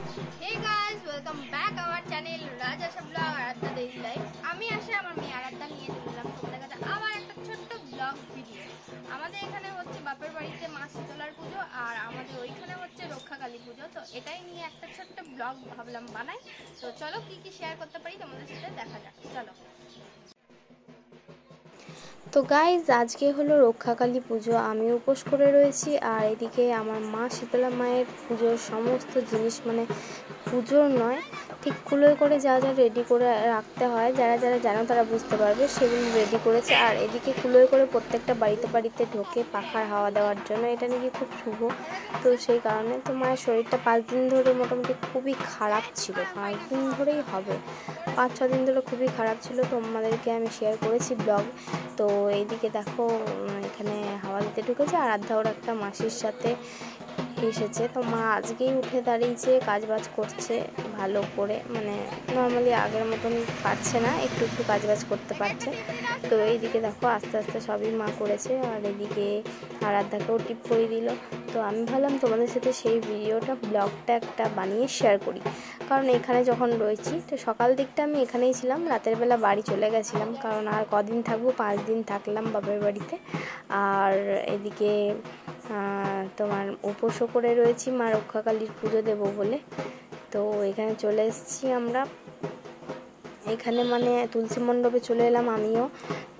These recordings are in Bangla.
Hey guys, welcome back our channel Rajasha Vlog Aradha Daily Life. আমি আসে আমার মেয়ে আরাধ্যা নিয়ে দিলাম তোমাদের কাছে আবার একটা ছোট্ট ব্লগ ভিডিও। আমাদের এখানে হচ্ছে বাপের বাড়িতে মা শীতলার পুজো আর আমাদের ওইখানে হচ্ছে রক্ষাকালী পুজো। তো এটাই নিয়ে একটা ছোট্ট ব্লগ ভাবলাম বানাই। তো চলো কি কি শেয়ার করতে পারি তোমাদের সাথে দেখা যাক। চলো। তো গাইজ আজকে হলো রক্ষাকালী পুজো, আমি উপোস করে রয়েছি আর এদিকে আমার মা শীতলা মায়ের পুজোর সমস্ত জিনিস মানে পুজোর নয় ঠিক কুলোয় করে যা যা রেডি করে রাখতে হয়, যারা যারা জানো তারা বুঝতে পারবে, সেগুলো রেডি করেছে। আর এদিকে কুলোয় করে প্রত্যেকটা বাড়িতে বাড়িতে ঢোকে পাখার হাওয়া দেওয়ার জন্য, এটা নাকি খুব শুভ। তো সেই কারণে তো মায়ের শরীরটা 5 দিন ধরে মোটামুটি খুবই খারাপ ছিল, 5 দিন ধরেই হবে, 5-6 দিন ধরে খুবই খারাপ ছিল। তোমাদেরকে আমি শেয়ার করেছি ব্লগ। তো এইদিকে দেখো এখানে হাওয়া দিতে ঢুকেছে আর আরাধ্যা ওর একটা মাসির সাথে এসেছে। তো মা আজকেই উঠে দাঁড়িয়েছে, কাজবাজ করছে ভালো করে, মানে নর্মালি আগের মতন পারছে না, একটু একটু কাজবাজ করতে পারছে। তো এইদিকে দেখো আস্তে আস্তে সবই মা করেছে আর এদিকে আরাধ্যাকেও টিপ করে দিল। তো আমি ভাবলাম তোমাদের সাথে সেই ভিডিওটা ব্লগটা একটা বানিয়ে শেয়ার করি, কারণ এখানে যখন রয়েছি তো সকাল দিকটা আমি এখানেই ছিলাম, রাতের বেলা বাড়ি চলে গেছিলাম, কারণ আর কদিন থাকবো, 5 দিন থাকলাম বাবার বাড়িতে। আর এদিকে তোমার উপোসও করে রয়েছি মা রক্ষাকালীর পুজো দেবো বলে। তো এখানে চলে এসেছি আমরা, এখানে মানে তুলসী মণ্ডপে চলে এলাম আমিও।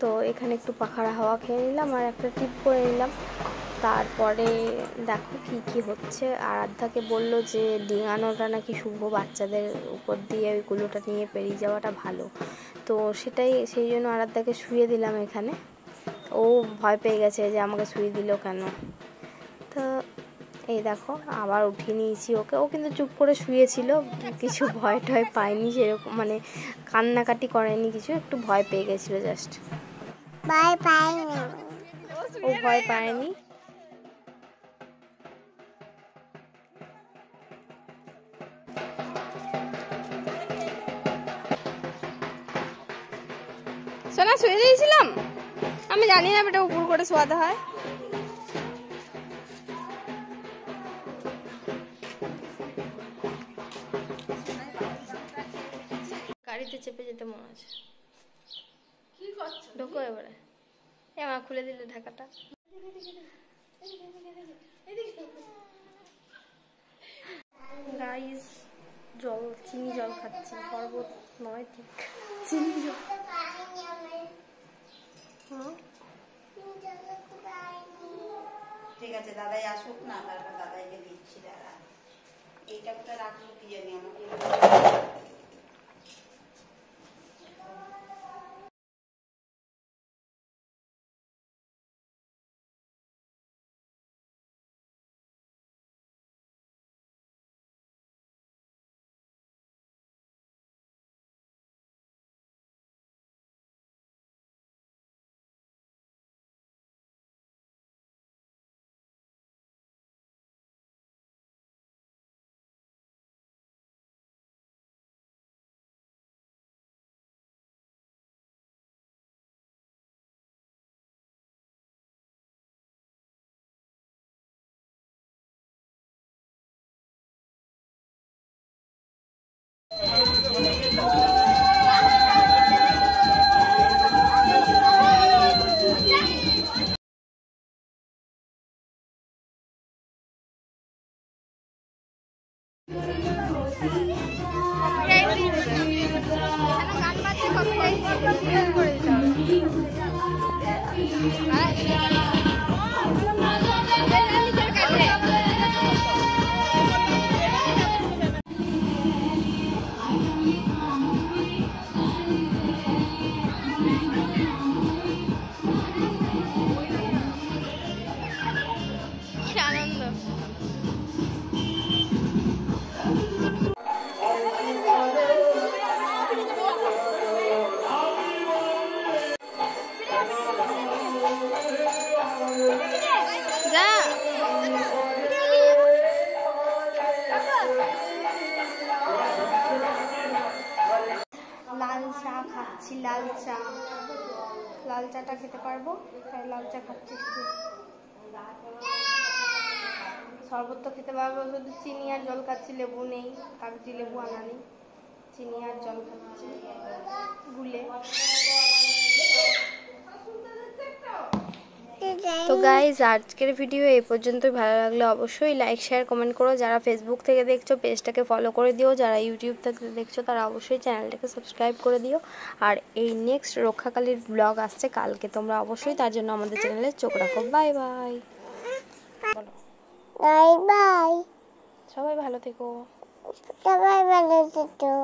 তো এখানে একটু পাখার হাওয়া খেয়ে নিলাম আর একটা টিপ করে নিলাম। তারপরে দেখো কি কি হচ্ছে, আরাধ্যাকে বলল যে ডিঙানোটা নাকি শুভ, বাচ্চাদের উপর দিয়ে ওই কুলোটা নিয়ে পেরিয়ে যাওয়াটা ভালো। তো সেটাই, সেই জন্য আরাধ্যাকে শুয়ে দিলাম এখানে। ও ভয় পেয়ে গেছে যে আমাকে শুয়ে দিল কেন। তো এই দেখো আবার উঠিয়ে নিয়েছি ওকে, ও কিন্তু চুপ করে শুয়েছিল, কিছু ভয় টয় পায়নি সেরকম, মানে কান্নাকাটি করেনি কিছু, একটু ভয় পেয়ে গেছিলো জাস্ট, ভয় পায়নি, ও ভয় পায়নি। সোনা শুয়ে দিয়েছিলাম, আমি জানি না বেটা উপর করে শোয়াতে হয়। গাড়িতে চেপে যেতে মনে আছে, ঢোকো এবারে। আমার খুলে দিলে ঢাকাটা। গাইস জল, চিনি জল খাচ্ছি, শরবত নয় ঠিক, চিনি জল। ঠিক আছে, দাদাই আসুক না, তারপর দাদাইকে দিচ্ছি। দাদা এইটা কোথায় রাখবো কি জানি, আমাকে আনন্দ। যা লাল চা খাচ্ছি, লাল চাটা খেতে পারবো তাই লাল চা খাচ্ছি শুধু। শরবত তো খেতে পারবো, শুধু চিনি আর জল খাচ্ছি, লেবু নেই, কাগজি লেবু আনা নেই, চিনি আর জল খাচ্ছি গুলে। তো গাইজ আজকের ভিডিও এই পর্যন্তই। ভালো লাগলে অবশ্যই লাইক শেয়ার কমেন্ট করো। যারা ফেসবুক থেকে দেখছো পেজটাকে ফলো করে দিও, যারা ইউটিউব থেকে দেখছো তারা অবশ্যই চ্যানেলটাকে সাবস্ক্রাইব করে দিও। আর এই নেক্সট রক্ষাকালীর ব্লগ আসছে কালকে, তোমরা অবশ্যই তার জন্য আমাদের চ্যানেলে চোখ রাখো। Bye bye. বলো বাই বাই, সবাই ভালো থেকো। সবাই ভালো থেকো।